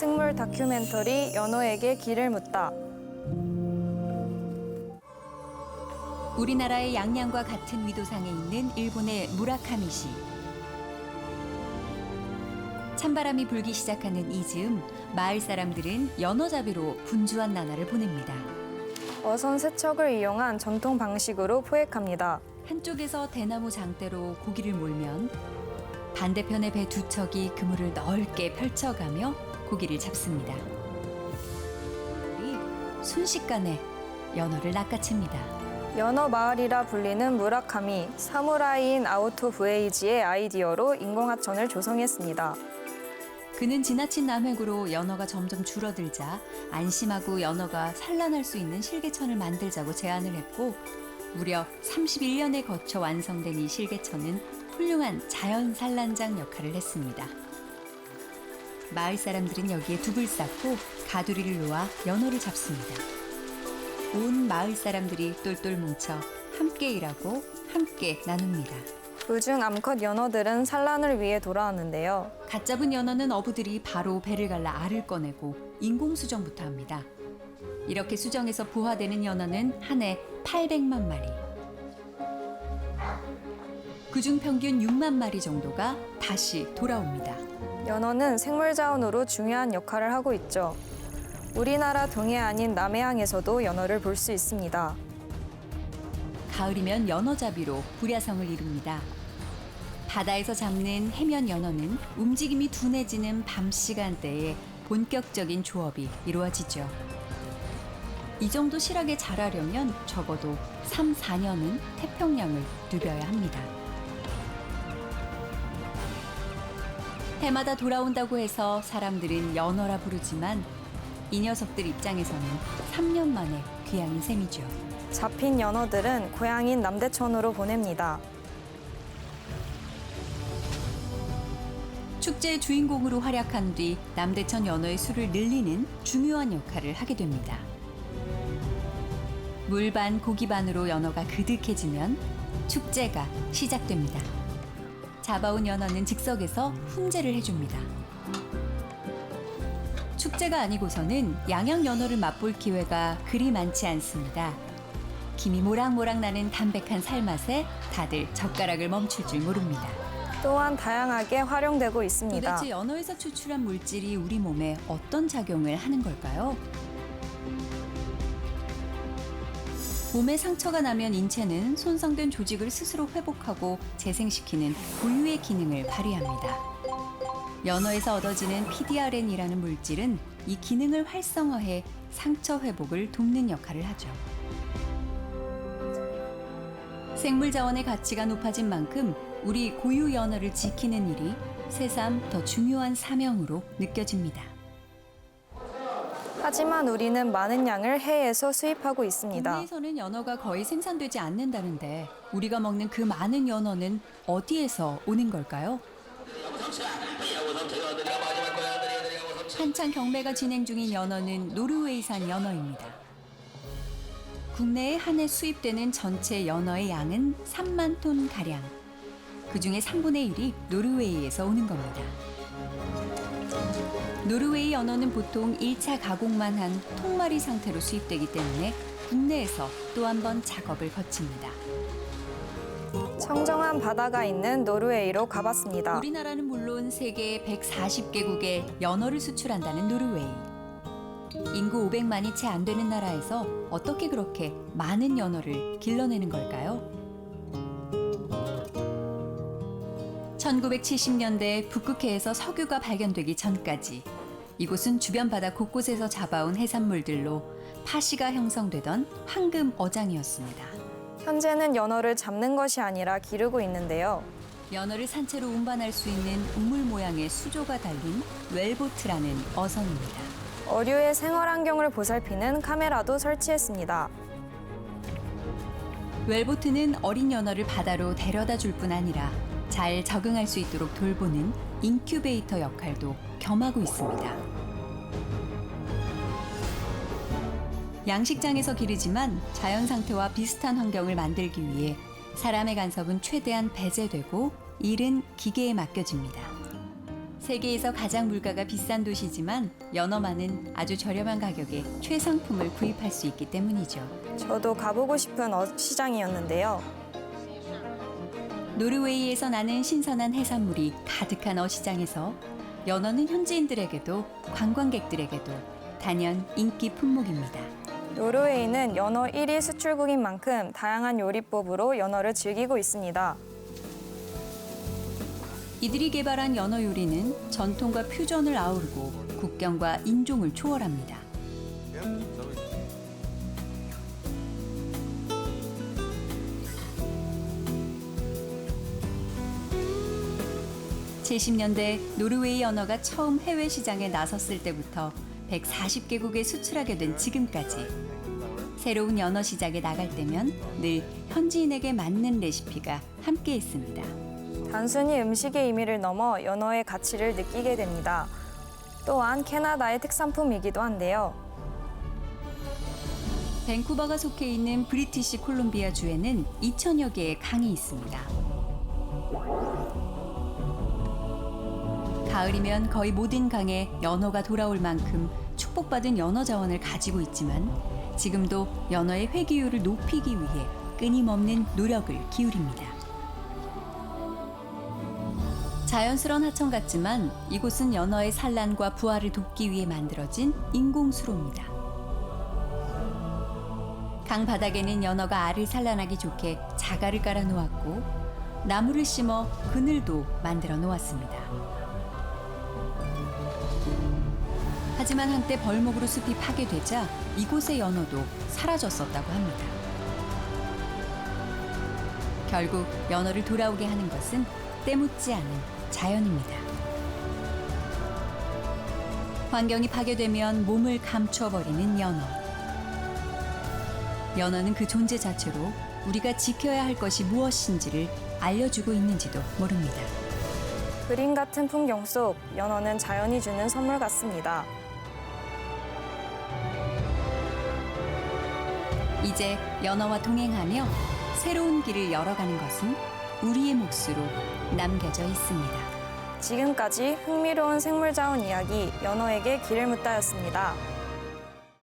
생물 다큐멘터리 연어에게 길을 묻다. 우리나라의 양양과 같은 위도상에 있는 일본의 무라카미시. 찬바람이 불기 시작하는 이 즈음 마을 사람들은 연어잡이로 분주한 나날을 보냅니다. 어선 세척을 이용한 전통 방식으로 포획합니다. 한쪽에서 대나무 장대로 고기를 몰면 반대편의 배 두 척이 그물을 넓게 펼쳐가며 고기를 잡습니다. 순식간에 연어를 낚아챕니다. 연어 마을이라 불리는 무라카미, 사무라이인 아우토 부에이지의 아이디어로 인공하천을 조성했습니다. 그는 지나친 남획으로 연어가 점점 줄어들자 안심하고 연어가 산란할 수 있는 실개천을 만들자고 제안을 했고 무려 31년에 거쳐 완성된 이 실개천은 훌륭한 자연 산란장 역할을 했습니다. 마을 사람들은 여기에 둑을 쌓고 가두리를 놓아 연어를 잡습니다. 온 마을 사람들이 똘똘 뭉쳐 함께 일하고 함께 나눕니다. 그중 암컷 연어들은 산란을 위해 돌아왔는데요. 갓 잡은 연어는 어부들이 바로 배를 갈라 알을 꺼내고 인공 수정부터 합니다. 이렇게 수정해서 부화되는 연어는 한 해 800만 마리. 그중 평균 6만 마리 정도가 다시 돌아옵니다. 연어는 생물자원으로 중요한 역할을 하고 있죠. 우리나라 동해안인 남해항에서도 연어를 볼 수 있습니다. 가을이면 연어잡이로 불야성을 이룹니다. 바다에서 잡는 해면 연어는 움직임이 둔해지는 밤 시간대에 본격적인 조업이 이루어지죠. 이 정도 실하게 자라려면 적어도 3, 4년은 태평양을 누벼야 합니다. 해마다 돌아온다고 해서 사람들은 연어라 부르지만 이 녀석들 입장에서는 3년 만에 귀향인 셈이죠. 잡힌 연어들은 고향인 남대천으로 보냅니다. 축제의 주인공으로 활약한 뒤 남대천 연어의 수를 늘리는 중요한 역할을 하게 됩니다. 물 반 고기 반으로 연어가 그득해지면 축제가 시작됩니다. 잡아온 연어는 즉석에서 훈제를 해줍니다. 축제가 아니고서는 양양 연어를 맛볼 기회가 그리 많지 않습니다. 김이 모락모락 나는 담백한 살맛에 다들 젓가락을 멈출 줄 모릅니다. 또한 다양하게 활용되고 있습니다. 도대체 연어에서 추출한 물질이 우리 몸에 어떤 작용을 하는 걸까요? 몸에 상처가 나면 인체는 손상된 조직을 스스로 회복하고 재생시키는 고유의 기능을 발휘합니다. 연어에서 얻어지는 PDRN이라는 물질은 이 기능을 활성화해 상처 회복을 돕는 역할을 하죠. 생물 자원의 가치가 높아진 만큼 우리 고유 연어를 지키는 일이 새삼 더 중요한 사명으로 느껴집니다. 하지만 우리는 많은 양을 해외에서 수입하고 있습니다. 국내에서는 연어가 거의 생산되지 않는다는데 우리가 먹는 그 많은 연어는 어디에서 오는 걸까요? 한창 경매가 진행 중인 연어는 노르웨이산 연어입니다. 국내에 한 해 수입되는 전체 연어의 양은 3만 톤 가량. 그중에 3분의 1이 노르웨이에서 오는 겁니다. 노르웨이 연어는 보통 1차 가공만 한 통마리 상태로 수입되기 때문에 국내에서 또 한 번 작업을 거칩니다. 청정한 바다가 있는 노르웨이로 가봤습니다. 우리나라는 물론 세계 140개국에 연어를 수출한다는 노르웨이. 인구 500만이 채 안 되는 나라에서 어떻게 그렇게 많은 연어를 길러내는 걸까요? 1970년대 북극해에서 석유가 발견되기 전까지 이곳은 주변 바다 곳곳에서 잡아온 해산물들로 파시가 형성되던 황금 어장이었습니다. 현재는 연어를 잡는 것이 아니라 기르고 있는데요. 연어를 산채로 운반할 수 있는 우물 모양의 수조가 달린 웰보트라는 어선입니다. 어류의 생활 환경을 보살피는 카메라도 설치했습니다. 웰보트는 어린 연어를 바다로 데려다 줄 뿐 아니라 잘 적응할 수 있도록 돌보는 인큐베이터 역할도 겸하고 있습니다. 양식장에서 기르지만 자연 상태와 비슷한 환경을 만들기 위해 사람의 간섭은 최대한 배제되고 일은 기계에 맡겨집니다. 세계에서 가장 물가가 비싼 도시지만 연어만은 아주 저렴한 가격에 최상품을 구입할 수 있기 때문이죠. 저도 가보고 싶은 어시장이었는데요. 노르웨이에서 나는 신선한 해산물이 가득한 어시장에서 연어는 현지인들에게도 관광객들에게도 단연 인기 품목입니다. 노르웨이는 연어 1위 수출국인 만큼 다양한 요리법으로 연어를 즐기고 있습니다. 이들이 개발한 연어 요리는 전통과 퓨전을 아우르고 국경과 인종을 초월합니다. 70년대 노르웨이 연어가 처음 해외 시장에 나섰을 때부터 140개국에 수출하게 된 지금까지 새로운 연어 시장에 나갈 때면 늘 현지인에게 맞는 레시피가 함께 있습니다. 단순히 음식의 의미를 넘어 연어의 가치를 느끼게 됩니다. 또한 캐나다의 특산품이기도 한데요. 밴쿠버가 속해 있는 브리티시 콜룸비아 주에는 2,000여 개의 강이 있습니다. 가을이면 거의 모든 강에 연어가 돌아올 만큼 축복받은 연어 자원을 가지고 있지만 지금도 연어의 회귀율을 높이기 위해 끊임없는 노력을 기울입니다. 자연스러운 하천 같지만 이곳은 연어의 산란과 부화를 돕기 위해 만들어진 인공수로입니다. 강 바닥에는 연어가 알을 산란하기 좋게 자갈을 깔아 놓았고 나무를 심어 그늘도 만들어 놓았습니다. 하지만 한때 벌목으로 숲이 파괴되자 이곳의 연어도 사라졌었다고 합니다. 결국 연어를 돌아오게 하는 것은 때묻지 않은 자연입니다. 환경이 파괴되면 몸을 감춰버리는 연어. 연어는 그 존재 자체로 우리가 지켜야 할 것이 무엇인지를 알려주고 있는지도 모릅니다. 그림 같은 풍경 속 연어는 자연이 주는 선물 같습니다. 이제 연어와 동행하며 새로운 길을 열어가는 것은 우리의 몫으로 남겨져 있습니다. 지금까지 흥미로운 생물자원 이야기 연어에게 길을 묻다였습니다.